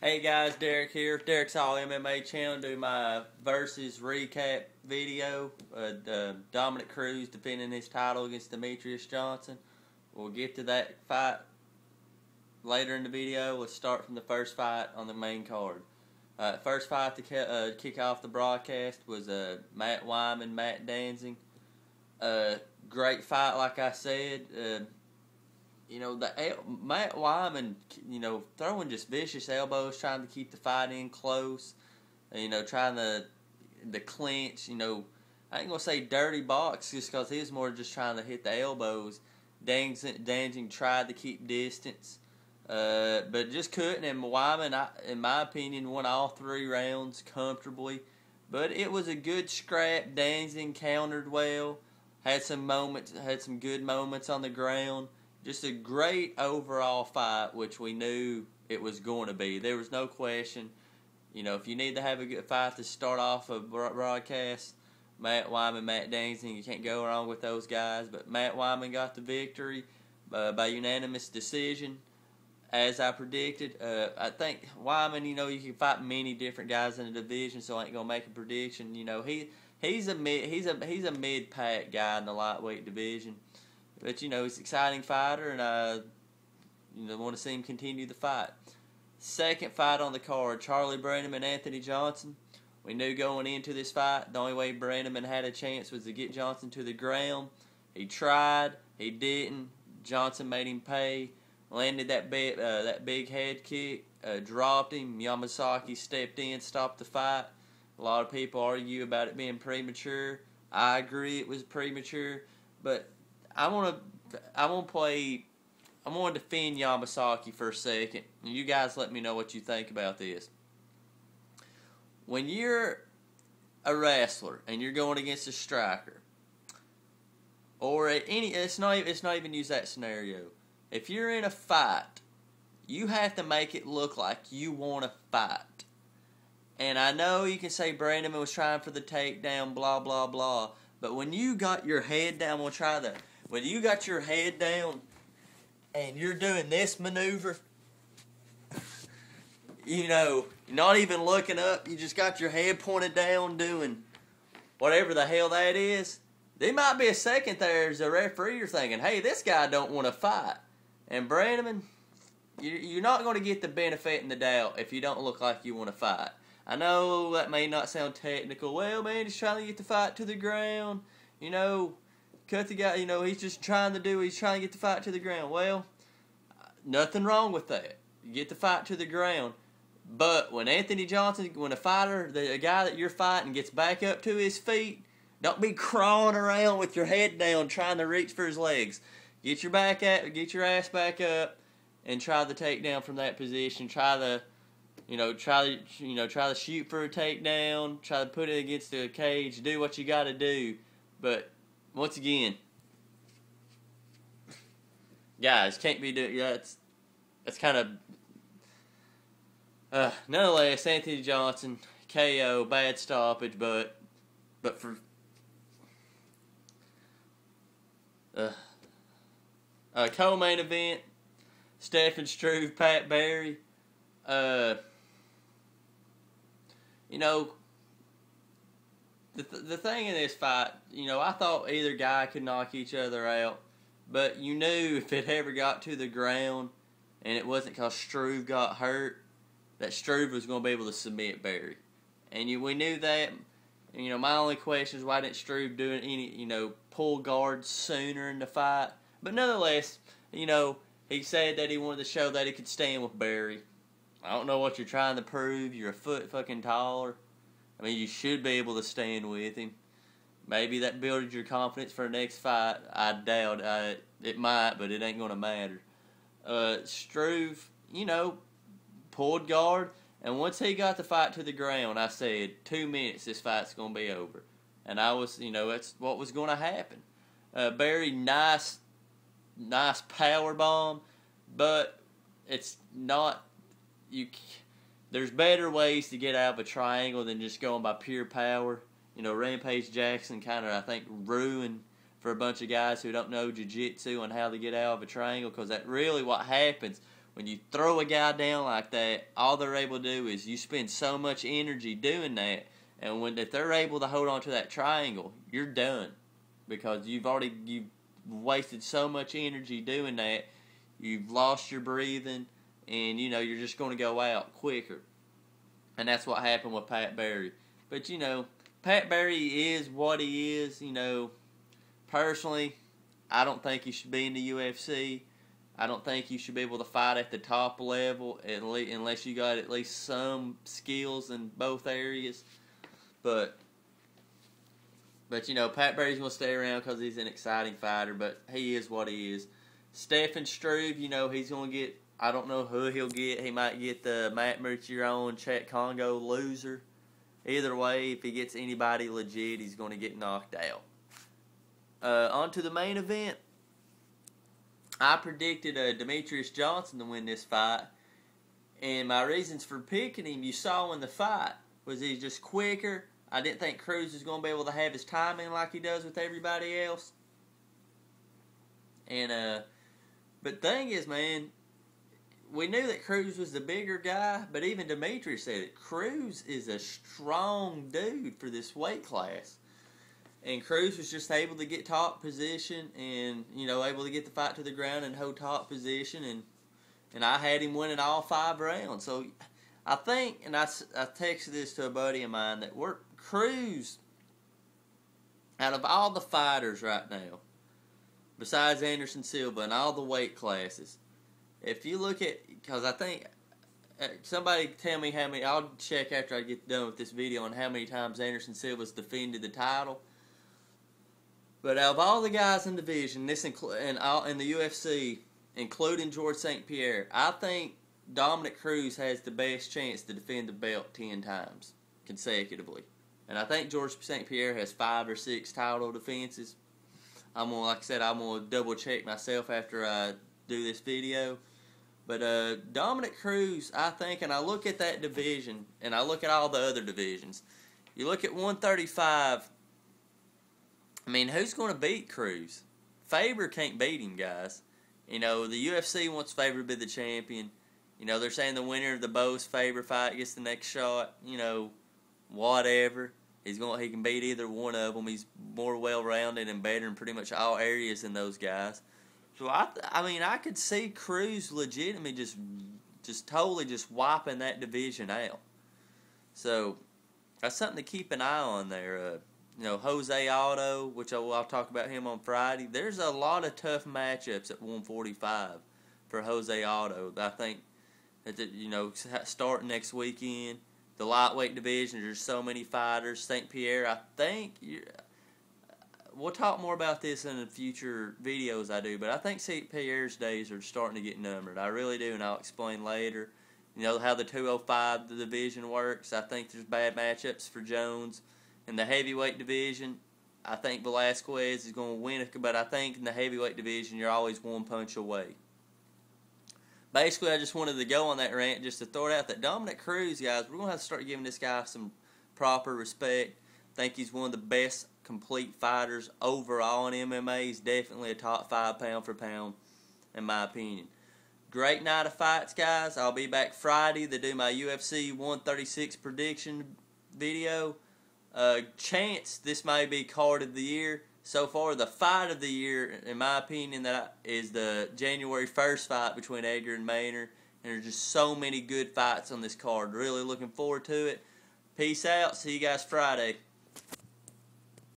Hey guys, Derek here. Derek's All MMA channel. Do my versus recap video. Dominic Cruz defending his title against Demetrius Johnson. We'll get to that fight later in the video. Let's start from the first fight on the main card. First fight to kick off the broadcast was Matt Wyman, Matt Danzig. Great fight, like I said. Matt Wyman, throwing just vicious elbows, trying to keep the fight in close. Trying the clinch. I ain't gonna say dirty box just because he was more just trying to hit the elbows. Danzig tried to keep distance, but just couldn't. And Wyman, in my opinion, won all 3 rounds comfortably. But it was a good scrap. Danzig countered well. Had some good moments on the ground. Just a great overall fight, which we knew it was going to be. There was no question. If you need to have a good fight to start off a broadcast, Matt Wyman, Matt Danzig, you can't go wrong with those guys. But Matt Wyman got the victory by unanimous decision, as I predicted. I think Wyman, you can fight many different guys in the division, so I ain't gonna make a prediction. He's a mid-pack guy in the lightweight division. But, he's an exciting fighter, and I want to see him continue the fight. Second fight on the card, Charlie Brannaman and Anthony Johnson. We knew going into this fight, the only way Brannaman had a chance was to get Johnson to the ground. He tried. He didn't. Johnson made him pay. Landed that big head kick. Dropped him. Yamasaki stepped in, stopped the fight. A lot of people argue about it being premature. I agree it was premature, but I want to defend Yamasaki for a second. You guys let me know what you think about this. When you're a wrestler and you're going against a striker, or it's not even use that scenario. If you're in a fight, you have to make it look like you want to fight. And I know you can say Brannaman was trying for the takedown, blah blah blah. But when you got your head down, when you got your head down and you're doing this maneuver, not even looking up, you just got your head pointed down doing whatever the hell that is, there might be a second there as a referee you're thinking, hey, this guy don't want to fight. And Brannaman, you're not going to get the benefit in the doubt if you don't look like you want to fight. I know that may not sound technical. Well, man, he's trying to get the fight to the ground, cut the guy, he's trying to get the fight to the ground. Well, nothing wrong with that. You get the fight to the ground. But when Anthony Johnson, when a fighter, the guy that you're fighting gets back up to his feet, don't be crawling around with your head down trying to reach for his legs. Get your ass back up and try the takedown from that position. Try to shoot for a takedown. Try to put it against the cage. Do what you got to do. But once again, guys, can't be doing that's kind of nonetheless. Anthony Johnson KO, bad stoppage, but for co-main event, Stefan Struve, Pat Barry. The thing in this fight, I thought either guy could knock each other out, but you knew if it ever got to the ground and it wasn't because Struve got hurt, that Struve was going to be able to submit Barry. And we knew that. My only question is why didn't Struve do any, pull guards sooner in the fight? But nonetheless, he said that he wanted to show that he could stand with Barry. I don't know what you're trying to prove. You're a foot fucking taller. I mean, you should be able to stand with him. Maybe that builded your confidence for the next fight. I doubt it might, but it ain't going to matter. Struve, pulled guard. And once he got the fight to the ground, I said, 2 minutes, this fight's going to be over. And I was, that's what was going to happen. Barry, nice power bomb, but it's not, there's better ways to get out of a triangle than just going by pure power. Rampage Jackson kind of, I think, ruined for a bunch of guys who don't know jiu-jitsu and how to get out of a triangle, because that's really what happens when you throw a guy down like that, all they're able to do is you spend so much energy doing that, and if they're able to hold on to that triangle, you're done, because you've wasted so much energy doing that. You've lost your breathing, and you're just going to go out quicker. And that's what happened with Pat Barry. But Pat Barry is what he is. Personally, I don't think he should be in the UFC. I don't think you should be able to fight at the top level unless you got at least some skills in both areas. But Pat Barry's going to stay around because he's an exciting fighter, but he is what he is. Stefan Struve, he's going to get, I don't know who he'll get. He might get the Matt Murciron Czech Congo loser. Either way, if he gets anybody legit, he's going to get knocked out. On to the main event. I predicted Demetrius Johnson to win this fight, and my reasons for picking him, you saw in the fight, was he's just quicker. I didn't think Cruz was going to be able to have his timing like he does with everybody else. And but thing is, man, we knew that Cruz was the bigger guy, but even Demetrius said it. Cruz is a strong dude for this weight class. And Cruz was just able to get top position and, able to get the fight to the ground and hold top position. And I had him winning all 5 rounds. So I think, and I texted this to a buddy of mine, that Cruz, out of all the fighters right now, besides Anderson Silva and all the weight classes, if you look at, because I think, somebody tell me how many, I'll check after I get done with this video on how many times Anderson Silva's defended the title. But out of all the guys in the division, in the UFC, including George St. Pierre, I think Dominic Cruz has the best chance to defend the belt 10 times consecutively. And I think George St. Pierre has 5 or 6 title defenses. I'm gonna double check myself after I do this video. But Dominic Cruz, I think, and I look at that division, and I look at all the other divisions. You look at 135. I mean, who's going to beat Cruz? Faber can't beat him, guys. The UFC wants Faber to be the champion. They're saying the winner of the Bose Faber fight gets the next shot. Whatever. He can beat either one of them. He's more well-rounded and better in pretty much all areas than those guys. So I could see Cruz legitimately just totally just wiping that division out. So that's something to keep an eye on there. Jose Aldo, which I'll talk about him on Friday. There's a lot of tough matchups at 145 for Jose Aldo. I think that starting next weekend, the lightweight division, there's so many fighters. St. Pierre, I think we'll talk more about this in the future videos I do, but I think St. Pierre's days are starting to get numbered. I really do, and I'll explain later. How the 205 division works. I think there's bad matchups for Jones. In the heavyweight division, I think Velasquez is going to win, but I think in the heavyweight division, you're always one punch away. Basically, I just wanted to go on that rant just to throw it out that Dominic Cruz, guys, we're going to have to start giving this guy some proper respect. I think he's one of the best complete fighters overall in MMA. He's definitely a top 5 pound for pound, in my opinion. Great night of fights, guys. I'll be back Friday to do my UFC 136 prediction video. Chance this may be card of the year. So far, the fight of the year, in my opinion, is the January 1st fight between Edgar and Maynard. And there's just so many good fights on this card. Really looking forward to it. Peace out. See you guys Friday.